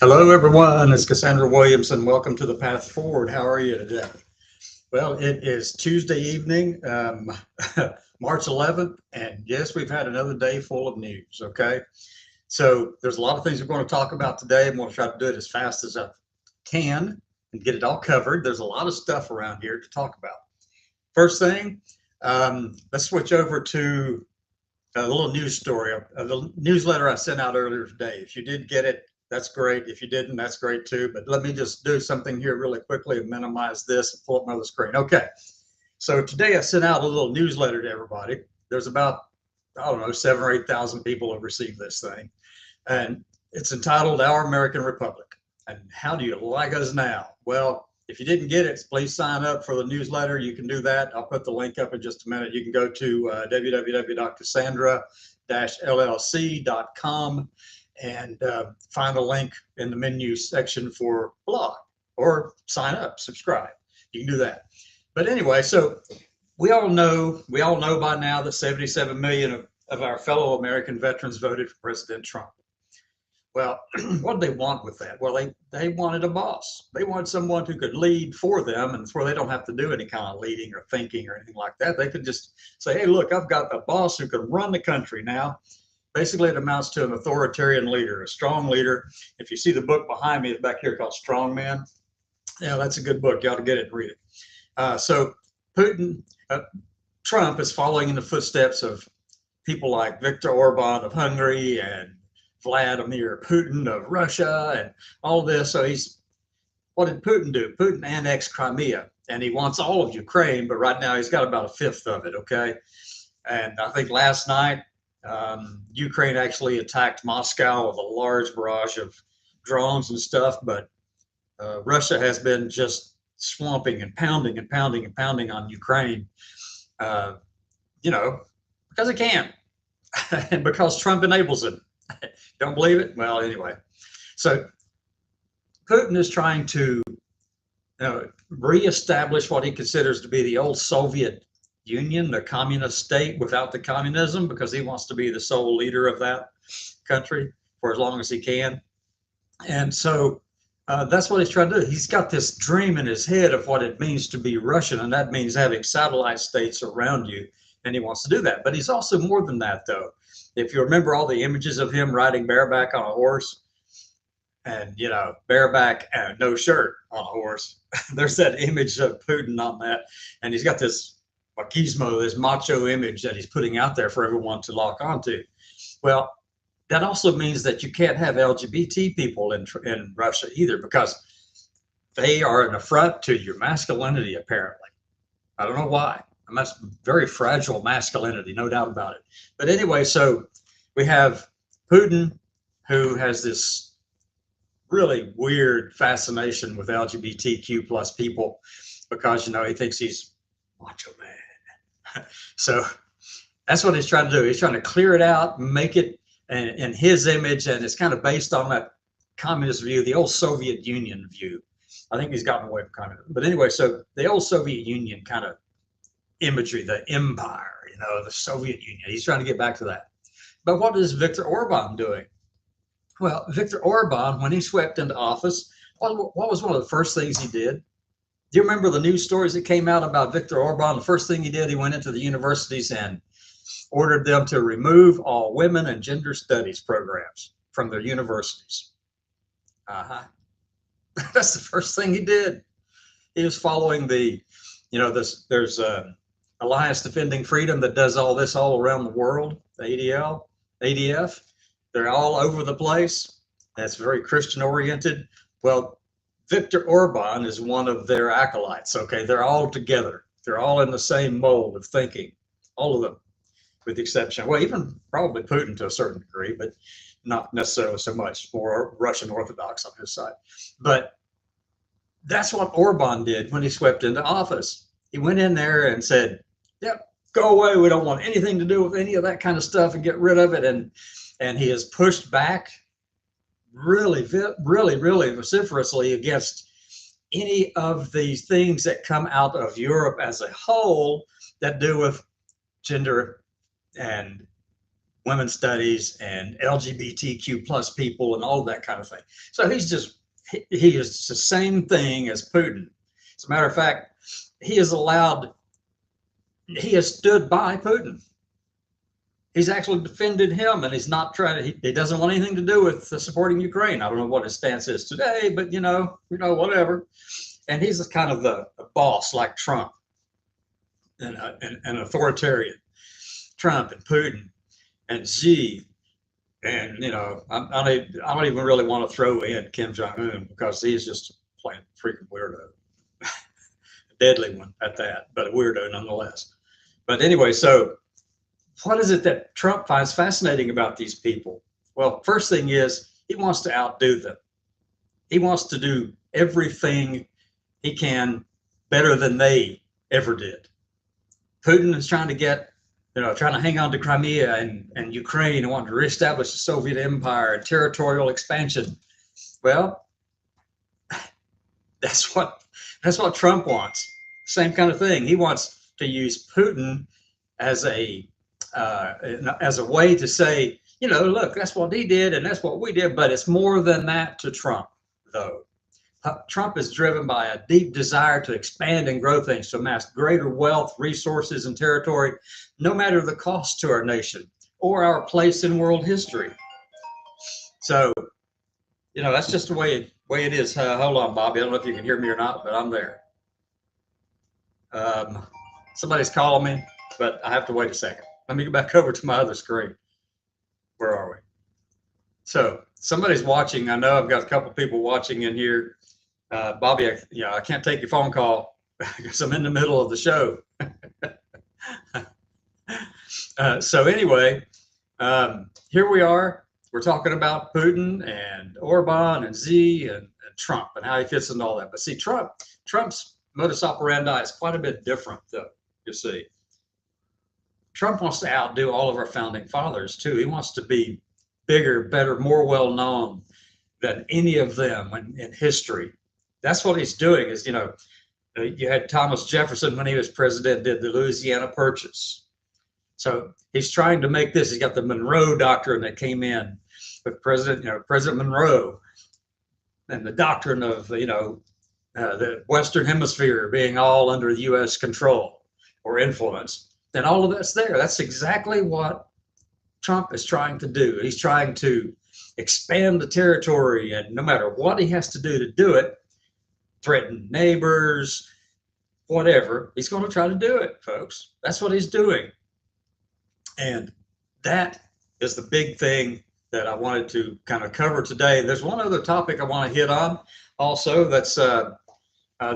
Hello, everyone. It's Cassandra Williamson. Welcome to the Path Forward. How are you today? Well, it is Tuesday evening, March 11th, and yes, we've had another day full of news. Okay, so there's a lot of things we're going to talk about today. I'm going to try to do it as fast as I can and get it all covered. There's a lot of stuff around here to talk about. First thing, let's switch over to a little news story, the newsletter I sent out earlier today. If you did get it, that's great. If you didn't, that's great too. But let me just do something here really quickly and minimize this and pull up my other screen. Okay. So today I sent out a little newsletter to everybody. There's about, I don't know, 7 or 8,000 people have received this thing. And it's entitled Our American Republic. And how do you like us now? Well, if you didn't get it, please sign up for the newsletter. You can do that. I'll put the link up in just a minute. You can go to www.cassandra-llc.com and find a link in the menu section for blog or sign up, subscribe. You can do that. But anyway, so we all know by now that 77 million of our fellow American veterans voted for President Trump. Well, what did they want with that? Well, they wanted a boss. They wanted someone who could lead for them, and where they don't have to do any kind of leading or thinking or anything like that. They could just say, hey, look, I've got a boss who can run the country now. Basically, it amounts to an authoritarian leader, a strong leader. If you see the book behind me, it's back here called Strong Man. Yeah, that's a good book. You ought to get it and read it. So Trump is following in the footsteps of people like Viktor Orban of Hungary and Vladimir Putin of Russia and all this. So what did Putin do? Putin annexed Crimea, and he wants all of Ukraine, but right now he's got about a fifth of it, okay? And I think last night, Ukraine actually attacked Moscow with a large barrage of drones and stuff, but Russia has been just swamping and pounding and pounding and pounding on Ukraine, because it can, and because Trump enables it. Don't believe it? Well, anyway. So Putin is trying to reestablish what he considers to be the old Soviet Union, the communist state without the communism, because he wants to be the sole leader of that country for as long as he can. And so that's what he's trying to do. He's got this dream in his head of what it means to be Russian, and that means having satellite states around you, and he wants to do that. But he's also more than that, though. If you remember all the images of him riding bareback on a horse, and bareback and no shirt on a horse, there's that image of Putin on that, and he's got this machismo, this macho image that he's putting out there for everyone to lock onto. Well, that also means that you can't have LGBT people in Russia either, because they are an affront to your masculinity, apparently. I don't know why. And that's very fragile masculinity, no doubt about it. But anyway, so we have Putin, who has this really weird fascination with LGBTQ plus people, because he thinks he's macho man. So that's what he's trying to do. He's trying to clear it out, make it in his image, and it's kind of based on that communist view, the old Soviet Union view. I think he's gotten away from communism. But anyway, so the old Soviet Union kind of imagery, the empire, the Soviet Union. He's trying to get back to that. But what is Viktor Orban doing? Well, Viktor Orban, when he swept into office, what was one of the first things he did? Do you remember the news stories that came out about Viktor Orban? The first thing he did, he went into the universities and ordered them to remove all women and gender studies programs from their universities. That's the first thing he did. He was following there's Alliance Defending Freedom that does all this all around the world, the ADF. They're all over the place. That's very Christian oriented. Well, Viktor Orban is one of their acolytes, okay? They're all together. They're all in the same mold of thinking, all of them, with the exception, well, even probably Putin to a certain degree, but not necessarily so much, more Russian Orthodox on his side. But that's what Orban did when he swept into office. He went in there and said, yep, go away. We don't want anything to do with any of that kind of stuff, and get rid of it. And he has pushed back really vociferously against any of these things that come out of Europe as a whole that do with gender and women's studies and LGBTQ plus people and all that kind of thing. So he is the same thing as Putin. As a matter of fact, he has stood by Putin. He's actually defended him, and he's not trying to, he doesn't want anything to do with supporting Ukraine. I don't know what his stance is today, but whatever. And he's kind of the boss like Trump and an authoritarian. Trump and Putin and Xi, and I don't even really want to throw in Kim Jong-un because he's just a plain freaking weirdo, a deadly one at that, but a weirdo nonetheless. But anyway, so what is it that Trump finds fascinating about these people? Well, first thing is he wants to outdo them. He wants to do everything he can better than they ever did. Putin is trying to hang on to Crimea and Ukraine and want to reestablish the Soviet Empire and territorial expansion. Well, that's what Trump wants. Same kind of thing. He wants to use Putin as a way to say, look, that's what he did and that's what we did, but it's more than that to Trump, though. Trump is driven by a deep desire to expand and grow things, to amass greater wealth, resources, and territory, no matter the cost to our nation or our place in world history. So, that's just the way it is. Hold on, Bobby. I don't know if you can hear me or not, but I'm there. Somebody's calling me, but I have to wait a second. Let me go back over to my other screen. Where are we? So somebody's watching. I know I've got a couple people watching in here. Bobby, I can't take your phone call because I'm in the middle of the show. So anyway, here we are. We're talking about Putin and Orban and Xi and Trump and how he fits into all that. But see, Trump's modus operandi is quite a bit different, though, you see. Trump wants to outdo all of our founding fathers, too. He wants to be bigger, better, more well-known than any of them in history. That's what he's doing is, you had Thomas Jefferson when he was president, did the Louisiana Purchase. So he's trying to make this, he's got the Monroe Doctrine that came in with President Monroe and the doctrine of, the Western Hemisphere being all under U.S. control or influence. And all of that's there. That's exactly what Trump is trying to do. He's trying to expand the territory, and no matter what he has to do it, threaten neighbors, whatever, he's going to try to do it, folks. That's what he's doing. And that is the big thing that I wanted to kind of cover today. There's one other topic I want to hit on also. That's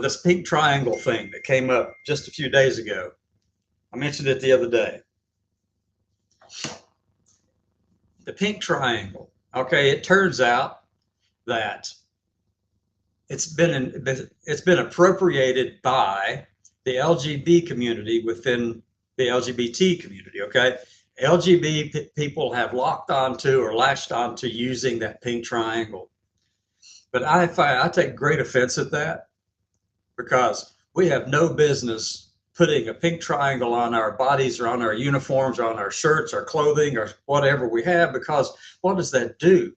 this pink triangle thing that came up just a few days ago. I mentioned it the other day. The pink triangle. Okay, it turns out that it's been appropriated by the LGBT community within the LGBT community. Okay, LGBT people have locked onto or latched onto using that pink triangle. But I take great offense at that, because we have no business putting a pink triangle on our bodies or on our uniforms or on our shirts or clothing or whatever we have, because what does that do?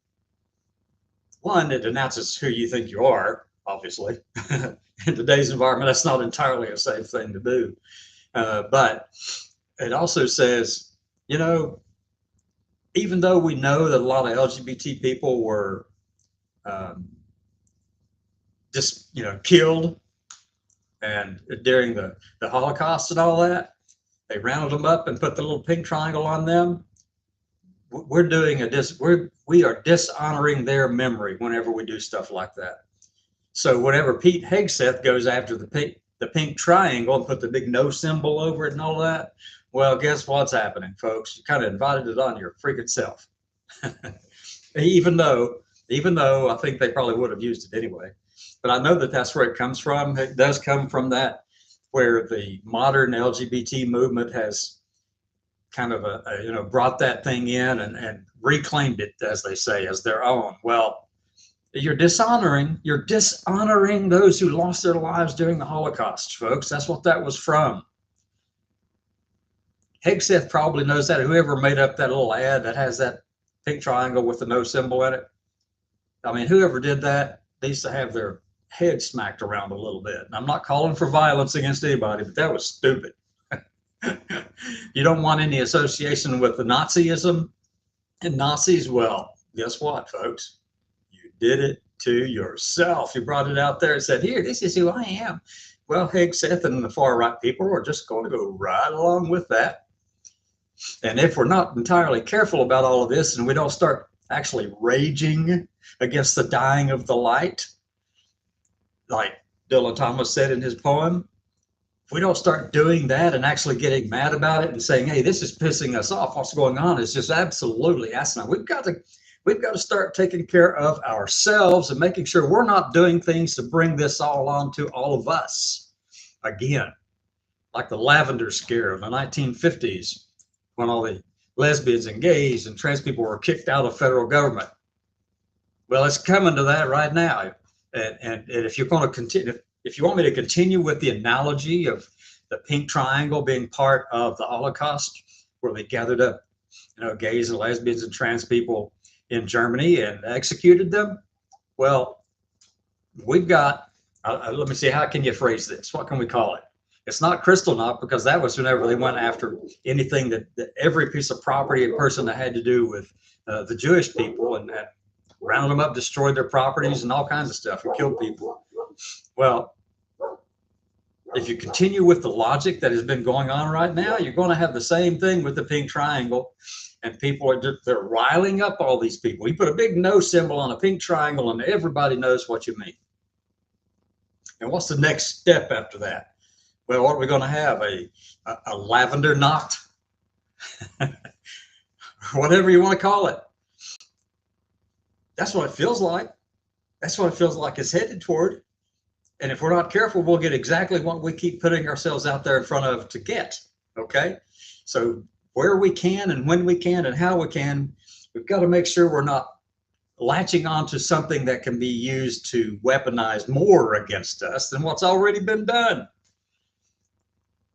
One, it announces who you think you are, obviously. In today's environment, that's not entirely a safe thing to do. But it also says, even though we know that a lot of LGBT people were just, killed, and during the Holocaust and all that, they rounded them up and put the little pink triangle on them. We're doing we are dishonoring their memory whenever we do stuff like that. So whenever Pete Hegseth goes after the pink triangle and put the big no symbol over it and all that, well, guess what's happening, folks? You kind of invited it on your freaking self. even though I think they probably would have used it anyway. But I know that that's where it comes from. It does come from that, where the modern LGBT movement has kind of brought that thing in and reclaimed it, as they say, as their own. Well, you're dishonoring those who lost their lives during the Holocaust, folks. That's what that was from. Hegseth probably knows that. Whoever made up that little ad that has that pink triangle with the no symbol in it. I mean, whoever did that needs to have their head smacked around a little bit. And I'm not calling for violence against anybody, but that was stupid. You don't want any association with the Nazism and Nazis. Well, guess what, folks? You did it to yourself. You brought it out there and said, here, this is who I am. Well, Hegseth and the far right people are just going to go right along with that. And if we're not entirely careful about all of this and we don't start actually raging against the dying of the light, like Dylan Thomas said in his poem, if we don't start doing that and actually getting mad about it and saying, hey, this is pissing us off, what's going on is just absolutely asinine. We've got to start taking care of ourselves and making sure we're not doing things to bring this all on to all of us. Again, like the lavender scare of the 1950s, when all the lesbians and gays and trans people were kicked out of federal government. Well, it's coming to that right now. And if you're going to continue, if you want me to continue with the analogy of the pink triangle being part of the Holocaust, where they gathered up, gays and lesbians and trans people in Germany and executed them, well, we've got, let me see, how can you phrase this? What can we call it? It's not Kristallnacht, because that was whenever they went after anything that every piece of property and person that had to do with the Jewish people and rounded them up, destroyed their properties and all kinds of stuff and killed people. Well, if you continue with the logic that has been going on right now, you're going to have the same thing with the pink triangle. And people they're riling up all these people. You put a big no symbol on a pink triangle and everybody knows what you mean. And what's the next step after that? Well, what are we going to have? A lavender knot? Whatever you want to call it. That's what it feels like. That's what it feels like it's headed toward. And if we're not careful, we'll get exactly what we keep putting ourselves out there in front of to get. Okay? So where we can and when we can and how we can, we've got to make sure we're not latching on to something that can be used to weaponize more against us than what's already been done.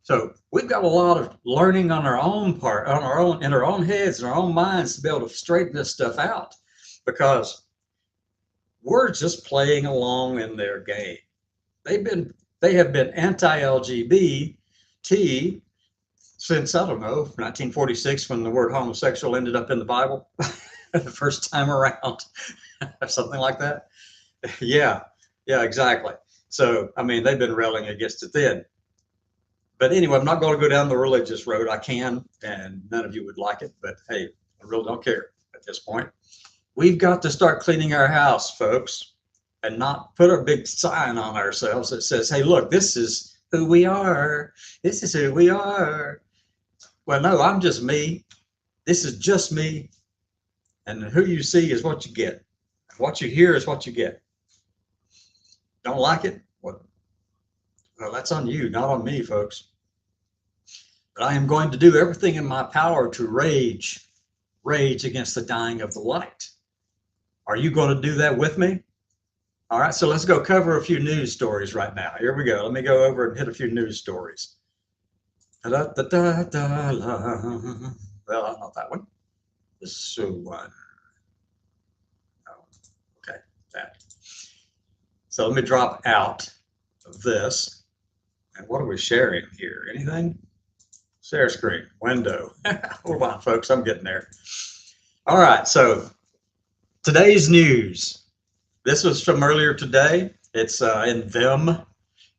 So we've got a lot of learning on our own part, in our own heads and our own minds to be able to straighten this stuff out, because we're just playing along in their game. They have been anti-LGBT since, I don't know, 1946, when the word homosexual ended up in the Bible the first time around, something like that. Yeah, exactly. So, I mean, they've been railing against it then. But anyway, I'm not going to go down the religious road. I can, and none of you would like it, but hey, I really don't care at this point. We've got to start cleaning our house, folks, and not put a big sign on ourselves that says, hey, look, this is who we are. This is who we are. Well, no, I'm just me. This is just me. And who you see is what you get. What you hear is what you get. Don't like it? Well, that's on you, not on me, folks. But I am going to do everything in my power to rage against the dying of the light. Are you going to do that with me? All right, so let's go cover a few news stories right now. Here we go. Let me go over and hit a few news stories. Well, not that one. This one. Oh, okay, that. So let me drop out of this. And what are we sharing here? Anything? Share screen, window. Hold on, folks, I'm getting there. All right, so today's news. This was from earlier today. It's in Them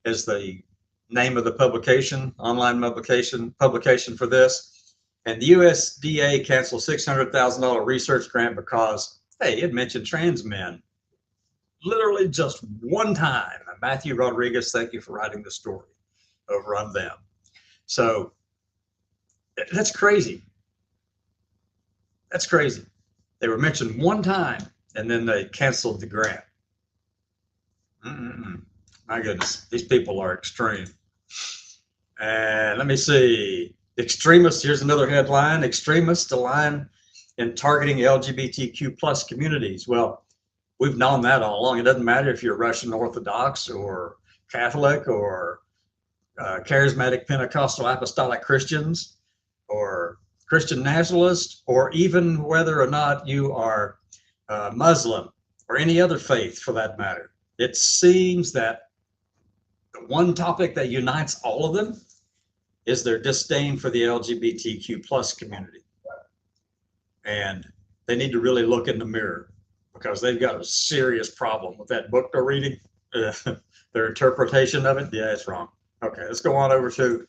is the name of the publication, online publication for this. And the USDA canceled $600,000 research grant because, hey, it mentioned trans men. Literally just one time. Matthew Rodriguez, thank you for writing the story over on Them. So that's crazy. That's crazy. They were mentioned one time and then they canceled the grant. My goodness, these people are extreme. And let me see. Extremists, here's another headline. Extremists align in targeting LGBTQ plus communities. Well, we've known that all along. It doesn't matter if you're Russian Orthodox or Catholic or charismatic Pentecostal apostolic Christians or Christian nationalist, or even whether or not you are Muslim or any other faith for that matter. It seems that the one topic that unites all of them is their disdain for the LGBTQ plus community. And they need to really look in the mirror because they've got a serious problem with that book they're reading. Their interpretation of it, yeah, it's wrong. Okay, let's go on over to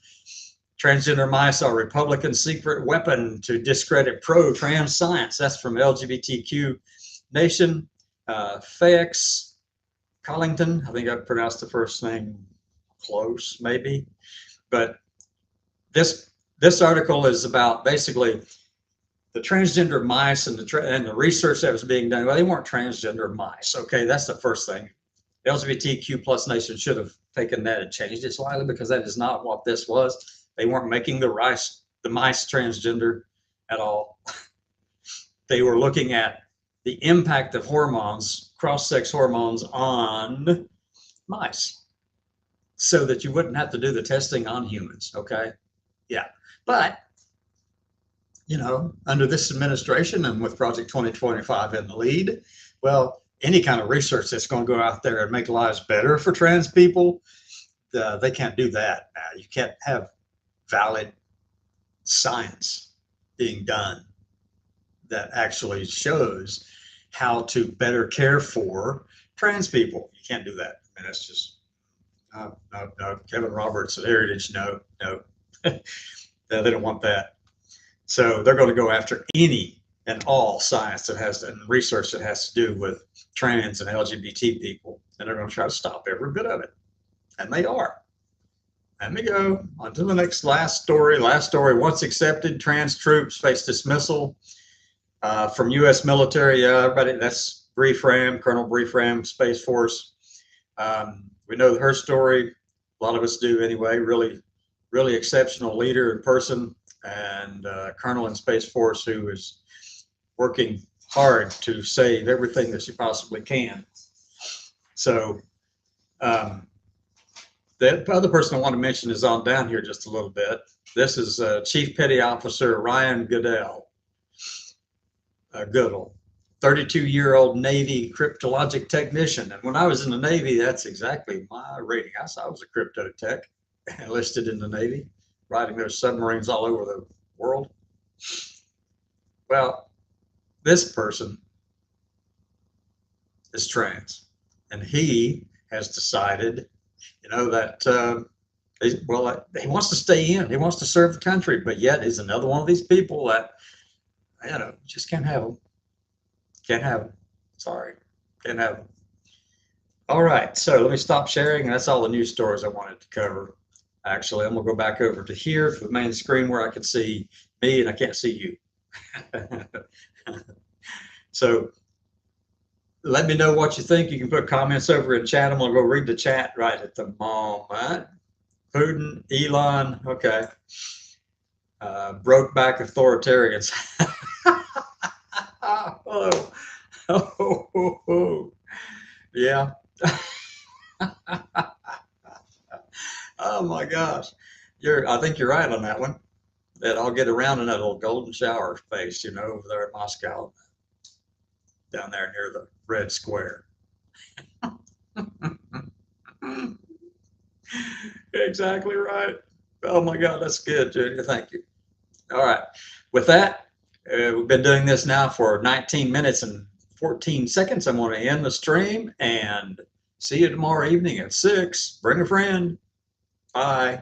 transgender mice are Republican secret weapon to discredit pro-trans science. That's from LGBTQ Nation. Fex Collington, I think I pronounced the first name close, maybe. But this article is about basically the transgender mice and the research that was being done. Well, they weren't transgender mice. Okay, that's the first thing. The LGBTQ plus nation should have taken that and changed it slightly because that is not what this was. They weren't making the mice transgender at all. They were looking at the impact of hormones, cross-sex hormones, on mice so that you wouldn't have to do the testing on humans, okay? Yeah, but, you know, under this administration and with Project 2025 in the lead, well, any kind of research that's going to go out there and make lives better for trans people, they can't do that now. You can't have valid science being done that actually shows how to better care for trans people. You can't do that. I mean, that's just, no. Kevin Roberts at Heritage, no. They don't want that. So they're going to go after any and all science that has to, and research that has to do with trans and LGBT people. And they're going to try to stop every bit of it. And they are. Let me go on to the last story. Once accepted, trans troops face dismissal from U.S. military. Everybody, that's Briefram, Colonel Briefram, Space Force. We know her story. A lot of us do anyway. Really, really exceptional leader in person, and Colonel in Space Force who is working hard to save everything that she possibly can. So the other person I want to mention is on down here just a little bit. This is Chief Petty Officer Ryan Goodell, 32-year-old Navy cryptologic technician. And when I was in the Navy, that's exactly my rating. I was a crypto tech, enlisted in the Navy, riding those submarines all over the world. Well, this person is trans, and he has decided, you know, that he wants to stay in. He wants to serve the country, but yet is another one of these people that, you know, just can't have them. Can't have them. Sorry, can't have them. All right, so let me stop sharing. That's all the news stories I wanted to cover. Actually, I'm gonna go back over to here for the main screen where I can see me and I can't see you. So let me know what you think. You can put comments over in chat. I'm gonna go read the chat right at the moment. Putin, Elon, okay. Broke back authoritarians. Oh, yeah. Oh my gosh. I think you're right on that one. That I'll get around in that little golden shower space, you know, over there in Moscow, down there near the Red Square. Exactly right. Oh my God, that's good, Junior. Thank you. All right. With that, we've been doing this now for 19 minutes and 14 seconds. I'm going to end the stream and see you tomorrow evening at 6. Bring a friend. Bye.